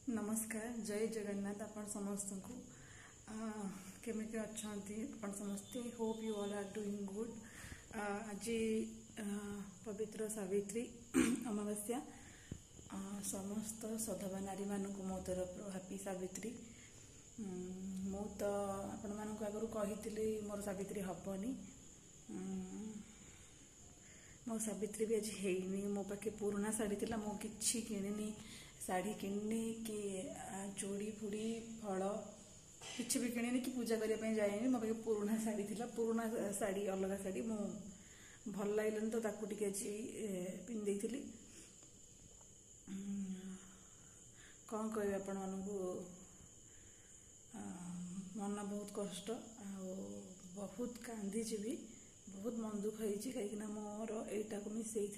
नमस्कार जय जगन्नाथ आपण समस्त को केमिति अच्छी आपण समस्ते hope you all are doing good. आज पवित्र सावित्री अमावास्या समस्त सधवा नारी मानक मो तरफ हैप्पी सावित्री। मु तो आपण मानक आगु कही मोर सावित्री हबनी मो सावित्री भी आज है मो पाखे पुराना शाढ़ी थी मो कि किणी शाढ़ी किणनी कि चूड़ी फुड़ी फल किसी भी किणी कि पूजा करने जाए मो पाखे पुराना शाढ़ी थी पुराना शाढ़ी अलग शाढ़ी मु भल लगे तो ताकू टी आज पिंधे थी। कौन कह आपण मानू मन बहुत कष्ट बहुत कांदी भी बहुत मन दुख होती कहीं मोर यटा को मिसई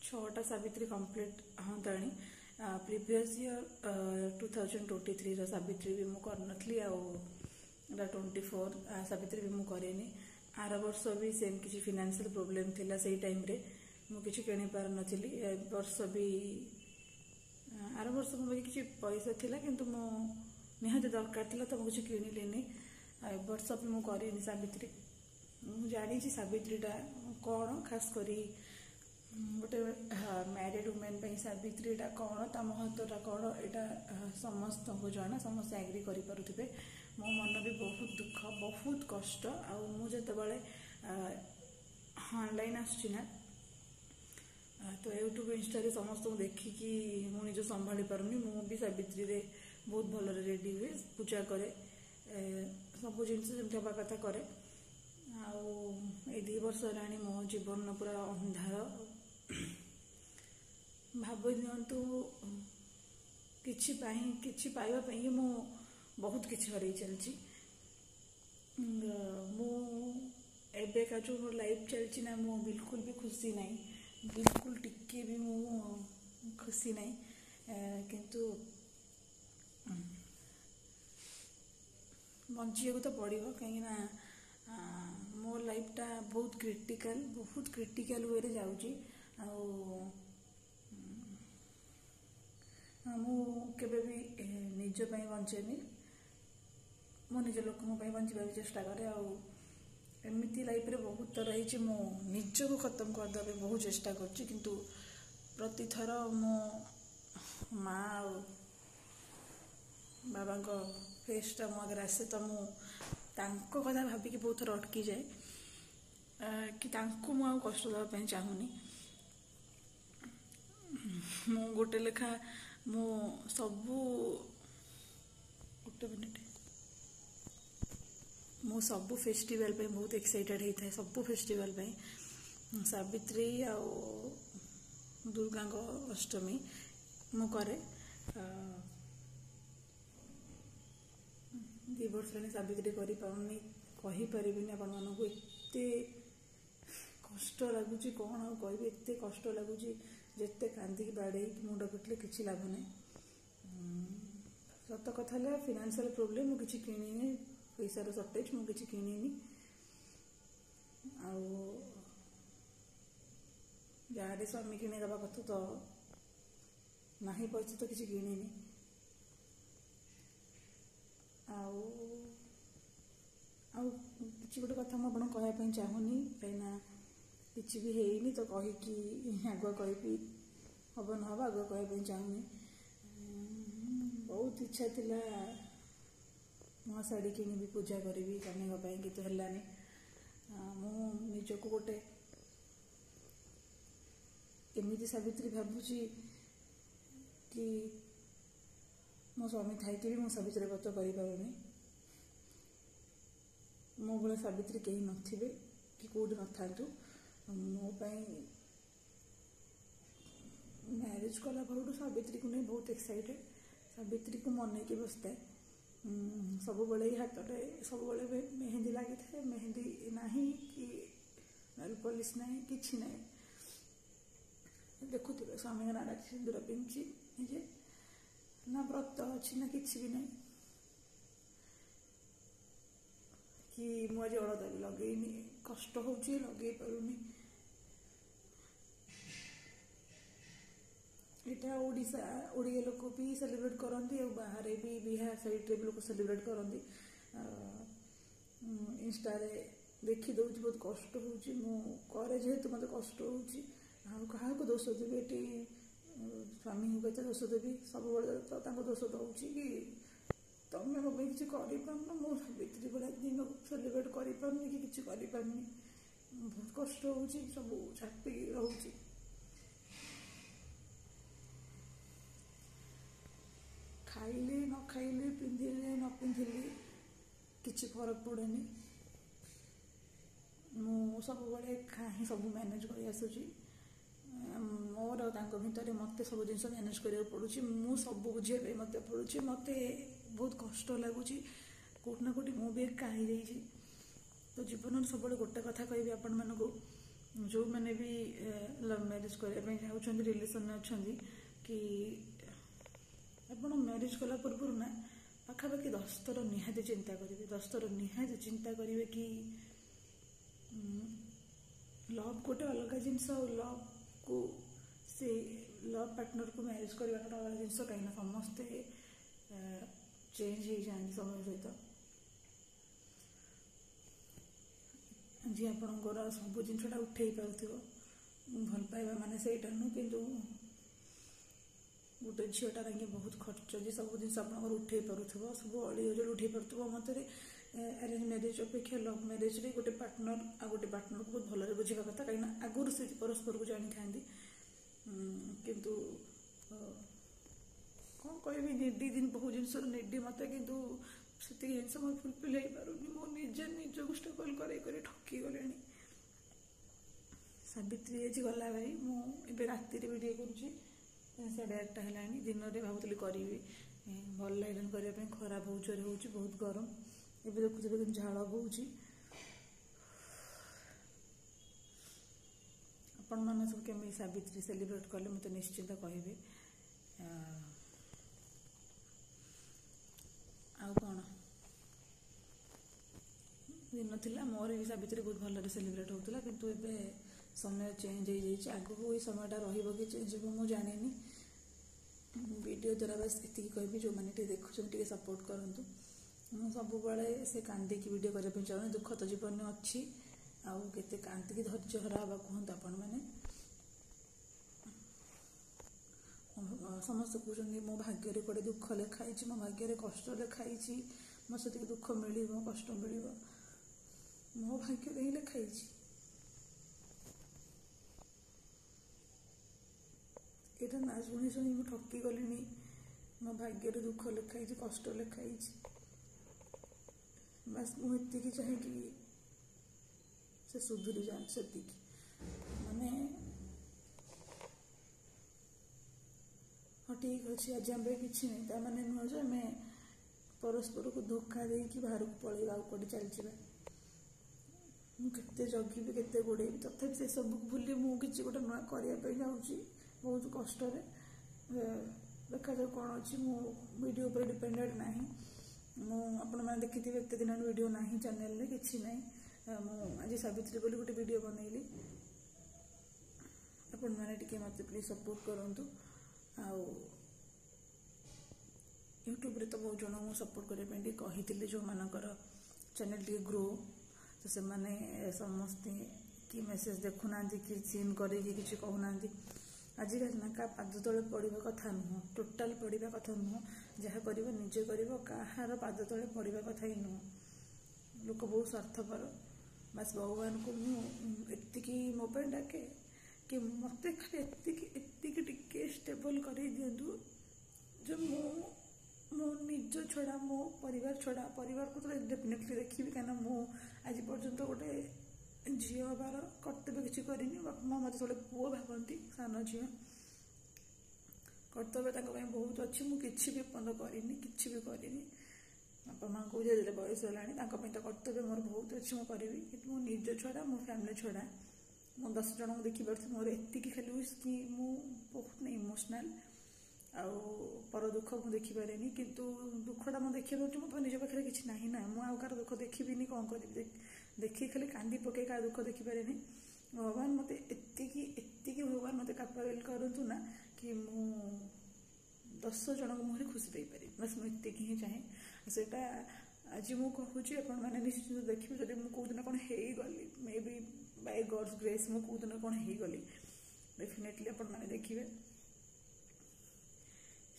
6टा सावित्री कंप्लीट हाँ ताणी प्रीवियस ईयर 2023 सावित्री भी मुझे करनी 24 सावित्री भी मुझे करेनि। आर वर्ष भी सेम किसी फाइनेंशियल प्रॉब्लम थिला से टाइम रे मुझे किणी पार नथिली। वर्ष भी आर वर्ष मुझे किसी पैसा थिला किंतु मो निहाती दरकार थिला तो मुझे किणिलेनी। वर्ष भी मुझे करेनि सावित्री। मुझे जानी सावित्रीटा कौन खास करी गोटे मैरिड वुमेन सावित्रीटा कौन ता महत्वटा कौन यहाँ समस्त को जना समस्त एग्री करें। मो मन भी बहुत दुख बहुत कष्ट मुझे ऑनलाइन आसना तो यूट्यूब इंस्टा समस्त को देखिकी मुझे संभाली पारुनी मु भी सावित्री रे बहुत भल रेडी हुए पूजा करे सब जिनस जमी हवा कथा करे। आई 2 वर्ष है मो जीवन पूरा अंधार भाव दिंतु कि पाइबापी मु बहुत किसी हर चलती एबेका जो मोर लाइफ चलती ना मु बिल्कुल भी खुशी नहीं बिल्कुल टिके भी मु खुशी नहीं किंतु बंचिया को तो पड़ो कहीं मो लाइफटा बहुत क्रिटिकल वे रे जाऊँगी मु केबे भी निज पे बंचेनी मो निज लोक बंचा चेष्टा करे एमती लाइफ रे बहुत रही मो निज को खत्म करदे बहुत चेष्टा करची किंतु प्रति थर मो माँ बाबा फेसटा मो अगर आसे तो मु तांको कथा भाविकी बहुत थर अटकी जाए कि तांको मु आउ कष्ट देवाई चाहूनी। मु गोटे लेखा मु सबू गोटे मिनिट मु सबू फेस्टिवल पे बहुत एक्साइटेड होता है सबू फेस्टिवल पे सावित्री आ दुर्गा अष्टमी मु करे 2 वर्ष सावित्री कर पारे आपण मानक एत कष्ट लगुच कौन आ कह एत कष्ट लगुच जिते कांदिक बाड़े मुंड पिटले किसी लाभ ना। सत कथा फाइनेंशियल प्रॉब्लम मुझे किसी किणी पैसार सर्टेज मुझे किसी किणी जहाँ स्वामी किणी दवा कथा तो ना पैसा तो किसी किणी किसी गोटे कथा मुझे कहवाई चाहूनी कहीं किसी भी है तो कहीकि आगुआ कह हम न हम आगुआ कहवाई चाहूनी। बहुत इच्छा थी नुआ शाढ़ी किणी पूजा करी कन्यापाई कि है मु निजक गोटे एमती सावित्री भावुची कि मो स्वामी थी मो सावित्री व्रत करें मो भाई सावित्री कहीं नथिबे कि कौटी न था मो मैरिज कला भर सावित्री को नहीं बहुत एक्साइटेड सावित्री को मन की बसता सब बड़े हाथ में सब बड़े मेहंदी लगी था मेहंदी ना कि नेल पॉलिश ना कि ना देखुए स्वामी नाड़ा सिंदूर पिंधि निजे ना व्रत अच्छी ना कि भी ना कि मुझे अलता भी लगेनी कष्ट हो लगे पारूनी ଏଇଟା ଓଡ଼ିଶା ଓଡ଼ିଆ ଲୋକ ବି ସେଲିବ୍ରେଟ୍ କରନ୍ତି ଆଉ ବାହାରେ ବି ବିହାର ସାଇଡ଼୍ରେ ବି ଲୋକ ସେଲିବ୍ରେଟ୍ କରନ୍ତି। ଇନଷ୍ଟାରେ ଦେଖିଦେଉଛି ବହୁତ କଷ୍ଟ ହେଉଛି, ମୁଁ କରେ ଯେହେତୁ ମୋତେ କଷ୍ଟ ହେଉଛି। ଆଉ କାହାକୁ ଦୋଷ ଦେବି ଏଠି, ସ୍ୱାମୀଙ୍କୁ କେତେ ଦୋଷ ଦେବି, ସବୁବେଳେ ତ ତାଙ୍କୁ ଦୋଷ ଦେଉଛି କି ତମେ ମୋ ପାଇଁ କିଛି କରିପାରୁନ, ମୁଁ ସାବିତ୍ରୀ ଭଳିଆ ଦିନକୁ ସେଲିବ୍ରେଟ୍ କରିପାରୁନି କି କିଛି କରିପାରୁନି, ବହୁତ କଷ୍ଟ ହେଉଛି, ସବୁ ଚାପିକି ରହୁଛି। ଖାଇଲି ନ ଖାଇଲି, ପିନ୍ଧିଲି ନ ପିନ୍ଧିଲି କିଛି ଫରକ ପଡ଼େନି। ମୁଁ ସବୁବେଳେ ହିଁ ସବୁ ମ୍ୟାନେଜ୍ କରି ଆସୁଛି। ମୋର ତାଙ୍କ ଭିତରେ ମୋତେ ସବୁ ଜିନିଷ ମ୍ୟାନେଜ୍ କରିବାକୁ ପଡ଼ୁଛି, ମୁଁ ସବୁ ବୁଝିବା ପାଇଁ ମୋତେ ପଡ଼ୁଛି। ମୋତେ ବହୁତ କଷ୍ଟ ଲାଗୁଛି, କେଉଁଠି ନା କେଉଁଠି ମୁଁ ବି ଏକା ହେଇଯାଇଛି। ତ ଜୀବନରେ ସବୁବେଳେ ଗୋଟେ କଥା କହିବି ଆପଣମାନଙ୍କୁ, ଯେଉଁମାନେ ବି ଲଭ୍ ମ୍ୟାରେଜ୍ କରିବା ପାଇଁ ଚାହୁଁଛନ୍ତି, ରିଲେସନ୍ରେ ଅଛନ୍ତି, କି ଆପଣ ମ୍ୟାରେଜ୍ କଲା ପୂର୍ବରୁ ନା ପାଖାପାଖି 10 ଥର ନିହାତି ଚିନ୍ତା କରିବେ, 10 ଥର ନିହାତି ଚିନ୍ତା କରିବେ କି ଲଭ୍ ଗୋଟେ ଅଲଗା ଜିନିଷ, ଆଉ ଲଭ୍କୁ ସେ ଲଭ୍ ପାର୍ଟନର୍କୁ ମ୍ୟାରେଜ୍ କରିବା ଗୋଟେ ଅଲଗା ଜିନିଷ। କାହିଁକିନା ସମସ୍ତେ ଚେଞ୍ଜ ହେଇଯାଆନ୍ତି ସମୟ ସହିତ। ଯିଏ ଆପଣଙ୍କର ସବୁ ଜିନିଷଟା ଉଠେଇ ପାରୁଥିବ, ଭଲ ପାଇବା ମାନେ ସେଇଟା ନୁହଁ, କିନ୍ତୁ ଗୋଟେ ଝିଅଟା ତାଙ୍କେ ବହୁତ ଖର୍ଚ୍ଚ, ଯେ ସବୁ ଜିନିଷ ଆପଣଙ୍କର ଉଠେଇ ପାରୁଥିବ, ସବୁ ଅଳି ଅଜଳି ଉଠେଇ ପାରୁଥିବ। ମତରେ ଆରେଞ୍ଜ ମ୍ୟାରେଜ୍ ଅପେକ୍ଷା ଲଭ୍ ମ୍ୟାରେଜ୍ରେ ଗୋଟେ ପାର୍ଟନର୍ ଆଉ ଗୋଟେ ପାର୍ଟନର୍କୁ ବହୁତ ଭଲରେ ବୁଝିବା କଥା, କାହିଁକିନା ଆଗରୁ ସେ ପରସ୍ପରକୁ ଜାଣିଥାନ୍ତି। କିନ୍ତୁ କ'ଣ କହିବି, ନିଡ଼ି ଦିନ ବହୁ ଜିନିଷର ନିଡ଼ି ମୋତେ, କିନ୍ତୁ ସେତିକି ଜିନିଷ ମୋର ଫୁଲଫିଲ୍ ହେଇପାରୁନି। ମୁଁ ନିଜେ ନିଜକୁ ଷ୍ଟ୍ରଗଲ୍ କରି ଠକି ଗଲିଣି। ସାବିତ୍ରୀ ଆଜି ଗଲା ଭାଇ, ମୁଁ ଏବେ ରାତିରେ ଭିଡ଼ିଓ କରୁଛି, 8:30 ହେଲାଣି। ଦିନରେ ଭାବୁଥିଲି କରିବି, ଭଲ ଲାଗିଲାନି କରିବା ପାଇଁ, ଖରା ବହୁତ ଜୋରେ ହେଉଛି, ବହୁତ ଗରମ। ଏବେ ଦେଖୁଥିବେ କିନ୍ତୁ ଝାଳ ବହୁଛି। ଆପଣମାନେ ସବୁ କେମିତି ସାବିତ୍ରୀ ସେଲିବ୍ରେଟ୍ କଲେ ମୋତେ ନିଶ୍ଚିନ୍ତ କହିବେ। ଆଉ କ'ଣ ଦିନ ଥିଲା, ମୋର ବି ସାବିତ୍ରୀ ବହୁତ ଭଲରେ ସେଲିବ୍ରେଟ୍ ହେଉଥିଲା, କିନ୍ତୁ ଏବେ ସମୟ ଚେଞ୍ଜ ହେଇଯାଇଛି। ଆଗକୁ ଏଇ ସମୟଟା ରହିବ କି ଚେଞ୍ଜ ହେବ ମୁଁ ଜାଣିନି। ଭିଡ଼ିଓ ଦ୍ୱାରା ବାସ୍ ଏତିକି କହିବି, ଯେଉଁମାନେ ଟିକେ ଦେଖୁଛନ୍ତି ଟିକେ ସପୋର୍ଟ କରନ୍ତୁ। ମୁଁ ସବୁବେଳେ ସେ କାନ୍ଦିକି ଭିଡ଼ିଓ କରିବା ପାଇଁ ଚାହୁଁନି, ଦୁଃଖ ତ ଜୀବନରେ ଅଛି, ଆଉ କେତେ କାନ୍ଦିକି ଧୈର୍ଯ୍ୟ ହରା ହେବା କୁହନ୍ତୁ ଆପଣମାନେ। ସମସ୍ତେ କହୁଛନ୍ତି ମୋ ଭାଗ୍ୟରେ କୁଆଡ଼େ ଦୁଃଖ ଲେଖା ହେଇଛି, ମୋ ଭାଗ୍ୟରେ କଷ୍ଟ ଲେଖା ହେଇଛି, ମୋ ସେତିକି ଦୁଃଖ ମିଳିବ, କଷ୍ଟ ମିଳିବ। ମୋ ଭାଗ୍ୟରେ ହିଁ ଲେଖା ହେଇଛି। ଏଇଟା ନା ଶୁଣି ଶୁଣି ମୁଁ ଠକି ଗଲିଣି। ମୋ ଭାଗ୍ୟରେ ଦୁଃଖ ଲେଖା ହେଇଛି, କଷ୍ଟ ଲେଖା ହେଇଛି। ବାସ୍ ମୁଁ ଏତିକି ଚାହେଁକି ସେ ସୁଧୁରି ଯାଆନ୍ତି, ସେତିକି। ମାନେ ହଁ ଠିକ୍ ଅଛି, ଆଜି ଆମ ପାଇଁ କିଛି ନାହିଁ, ତା'ମାନେ ନୁହଁ ଯେ ଆମେ ପରସ୍ପରକୁ ଧୋକା ଦେଇକି ବାହାରକୁ ପଳେଇବା, ଆଉ କୁଆଡ଼େ ଚାଲିଯିବା। ମୁଁ କେତେ ଜଗିବି, କେତେ ଗୋଡ଼େଇବି, ତଥାପି ସେସବୁକୁ ଭୁଲି ମୁଁ କିଛି ଗୋଟେ ନୂଆ କରିବା ପାଇଁ ଯାଉଛି ବହୁତ କଷ୍ଟରେ। ଦେଖାଯାଉ କ'ଣ ଅଛି। ମୁଁ ଭିଡ଼ିଓ ଉପରେ ଡିପେଣ୍ଡେଡ଼ ନାହିଁ। ମୁଁ ଆପଣମାନେ ଦେଖିଥିବେ ଏତେ ଦିନ ଭିଡ଼ିଓ ନାହିଁ ଚ୍ୟାନେଲରେ, କିଛି ନାହିଁ। ମୁଁ ଆଜି ସାବିତ୍ରୀ ବୋଲି ଗୋଟେ ଭିଡ଼ିଓ ବନେଇଲି। ଆପଣମାନେ ଟିକେ ମୋତେ ପ୍ଲିଜ୍ ସପୋର୍ଟ କରନ୍ତୁ। ଆଉ ୟୁଟ୍ୟୁବରେ ତ ବହୁତ ଜଣ ମୁଁ ସପୋର୍ଟ କରିବା ପାଇଁ ଟିକେ କହିଥିଲି, ଯେଉଁମାନଙ୍କର ଚ୍ୟାନେଲ୍ ଟିକେ ଗ୍ରୋ, ତ ସେମାନେ ସମସ୍ତେ କି ମେସେଜ୍ ଦେଖୁନାହାନ୍ତି, କି ସିନ୍ କରିକି କିଛି କହୁନାହାନ୍ତି। ଆଜିକାଲି ନା କାହା ପାଦ ତଳେ ପଡ଼ିବା କଥା ନୁହଁ, ଟୋଟାଲ୍ ପଡ଼ିବା କଥା ନୁହଁ। ଯାହା କରିବ ନିଜେ କରିବ, କାହାର ପାଦ ତଳେ ପଡ଼ିବା କଥା ହିଁ ନୁହଁ। ଲୋକ ବହୁତ ସ୍ୱାର୍ଥପର। ବାସ୍ ଭଗବାନଙ୍କୁ ମୁଁ ଏତିକି ମୋ ପାଇଁ ଡାକେ କି ମୋତେ ଖାଲି ଏତିକି ଟିକେ ଷ୍ଟେବଲ୍ କରେଇ ଦିଅନ୍ତୁ ଯେ ମୁଁ ମୋ ନିଜ ଛଡ଼ା, ମୋ ପରିବାର ଛଡ଼ା, ପରିବାରକୁ ତ ଡେଫିନେଟଲି ଦେଖିବି, କାହିଁକିନା ମୁଁ ଆଜି ପର୍ଯ୍ୟନ୍ତ ଗୋଟେ ଝିଅ ହେବାର କର୍ତ୍ତବ୍ୟ କିଛି କରିନି। ବାପା ମାଆ ମୋତେ ସବୁବେଳେ ପୁଅ ଭାବନ୍ତି, ସାନ ଝିଅ। କର୍ତ୍ତବ୍ୟ ତାଙ୍କ ପାଇଁ ବହୁତ ଅଛି, ମୁଁ କିଛି ବି ଏପର୍ଯ୍ୟନ୍ତ କରିନି, କିଛି ବି କରିନି। ବାପା ମାଆଙ୍କୁ ଯେତେବେଳେ ବୟସ ହେଲାଣି, ତାଙ୍କ ପାଇଁ ତ କର୍ତ୍ତବ୍ୟ ମୋର ବହୁତ ଅଛି, ମୁଁ କରିବି। କିନ୍ତୁ ମୋ ନିଜ ଛଡ଼ା, ମୋ ଫ୍ୟାମିଲି ଛଡ଼ା, ମୁଁ 10 ଜଣଙ୍କୁ ଦେଖିପାରୁଛି। ମୋର ଏତିକି ଖାଲି ୱିଶ୍ କି ମୁଁ ବହୁତ ଇମୋସନାଲ୍, ଆଉ ପର ଦୁଃଖ ମୁଁ ଦେଖିପାରେନି। କିନ୍ତୁ ଦୁଃଖଟା ମୁଁ ଦେଖିପାରୁଛି, ମୋ ନିଜ ପାଖରେ କିଛି ନାହିଁ ନା, ମୁଁ ଆଉ କାହାର ଦୁଃଖ ଦେଖିବିନି, କ'ଣ କରିବି? ଦେଖିକି ଖାଲି କାନ୍ଦି ପକାଇ କାହା ଦୁଃଖ ଦେଖିପାରେନି। ଭଗବାନ ମୋତେ ଏତିକି ଭଗବାନ ମୋତେ କାପାବଲ୍ କରନ୍ତୁ ନା कि मु 10 ଜଣଙ୍କ ମୁହଁରେ ଖୁସି ଦେଇପାରିବି। ବାସ୍ ମୁଁ ଏତିକି ହିଁ ଚାହେଁ। ସେଇଟା ଆଜି ମୁଁ କହୁଛି, ଆପଣମାନେ ନିଶ୍ଚିତ ଦେଖିବେ। ଯଦି ମୁଁ କେଉଁଦିନ କ'ଣ ହେଇଗଲି, ମେ ବି ବାଇ ଗଡ୍ସ ଗ୍ରେସ୍ ମୁଁ କେଉଁଦିନ କ'ଣ ହେଇଗଲି, ଡେଫିନେଟଲି ଆପଣମାନେ ଦେଖିବେ।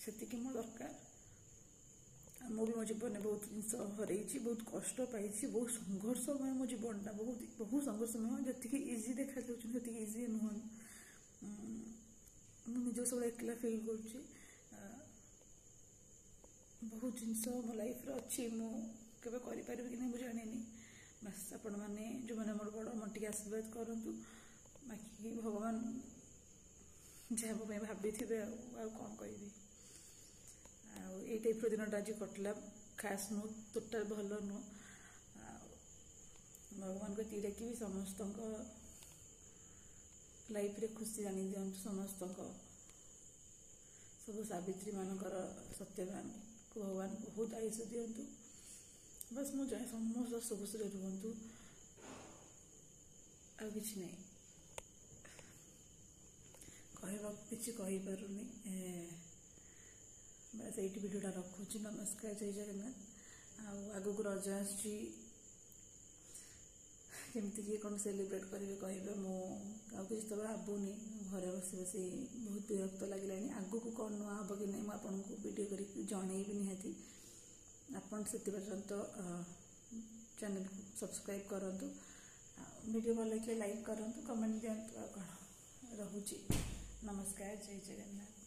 ସେତିକି ମୋ ଦରକାର। ମୁଁ ବି ମୋ ଜୀବନରେ ବହୁତ ଜିନିଷ ହରେଇଛି, ବହୁତ କଷ୍ଟ ପାଇଛି, ବହୁତ ସଂଘର୍ଷମୟ ମୋ ଜୀବନଟା, ବହୁତ ସଂଘର୍ଷମୟ। ଯେତିକି ଇଜି ଦେଖାଯାଉଛି ସେତିକି ଇଜି ନୁହଁ। ମୁଁ ନିଜ ସବୁବେଳେ ଏକଲା ଫିଲ୍ କରୁଛି। ବହୁତ ଜିନିଷ ମୋ ଲାଇଫ୍ରେ ଅଛି, ମୁଁ କେବେ କରିପାରିବି କି ନାହିଁ ମୁଁ ଜାଣିନି। ବାସ୍ ଆପଣମାନେ ଯେଉଁମାନେ ମୋର ବଡ଼, ମୋର ଟିକେ ଆଶୀର୍ବାଦ କରନ୍ତୁ। ବାକି ଭଗବାନ ଯାହା ମୋ ପାଇଁ ଭାବିଥିବେ। ଆଉ କ'ଣ କହିବି। ଆଉ ଏଇ ଟାଇପ୍ର ଦିନଟା ଆଜି କଟିଲା। ଖାସ୍ ନୁହଁ, ଟୋଟାଲ୍ ଭଲ ନୁହଁ। ଆଉ ଭଗବାନଙ୍କୁ ଏତିକି ଡାକିବି, ସମସ୍ତଙ୍କ ଲାଇଫ୍ରେ ଖୁସି ଆଣି ଦିଅନ୍ତୁ। ସମସ୍ତଙ୍କ ସବୁ ସାବିତ୍ରୀମାନଙ୍କର, ସତ୍ୟବାନଙ୍କୁ ଭଗବାନ ବହୁତ ଆୟୁଷ ଦିଅନ୍ତୁ। ବାସ୍ ମୁଁ ଚାହେଁ ସମସ୍ତ ସୁଖରେ ରୁହନ୍ତୁ, ଆଉ କିଛି ନାହିଁ। କହିବାକୁ କିଛି କହିପାରୁନି। ବାସ୍ ଏଇଠି ଭିଡ଼ିଓଟା ରଖୁଛି। ନମସ୍କାର, ଜୟ ଜଗନ୍ନାଥ। ଆଉ ଆଗକୁ ରଜ ଆସୁଛି, କେମିତି କିଏ କ'ଣ ସେଲିବ୍ରେଟ୍ କରିବେ କହିବେ। ମୁଁ ଆଉ କିଛି ତ ଭାବୁନି, ଘରେ ବସି ବସି ବହୁତ ବିରକ୍ତ ଲାଗିଲାଣି। ଆଗକୁ କ'ଣ ନୂଆ ହେବ କି ନାହିଁ ମୁଁ ଆପଣଙ୍କୁ ଭିଡ଼ିଓ କରିକି ଜଣେଇବି ନିହାତି। ଆପଣ ସେଥି ପର୍ଯ୍ୟନ୍ତ ଚ୍ୟାନେଲକୁ ସବସ୍କ୍ରାଇବ୍ କରନ୍ତୁ। ଆଉ ଭିଡ଼ିଓ ଭଲ ଲାଗିଲେ ଲାଇକ୍ କରନ୍ତୁ, କମେଣ୍ଟ ଦିଅନ୍ତୁ। ଆଉ କ'ଣ ରହୁଛି। ନମସ୍କାର, ଜୟ ଜଗନ୍ନାଥ।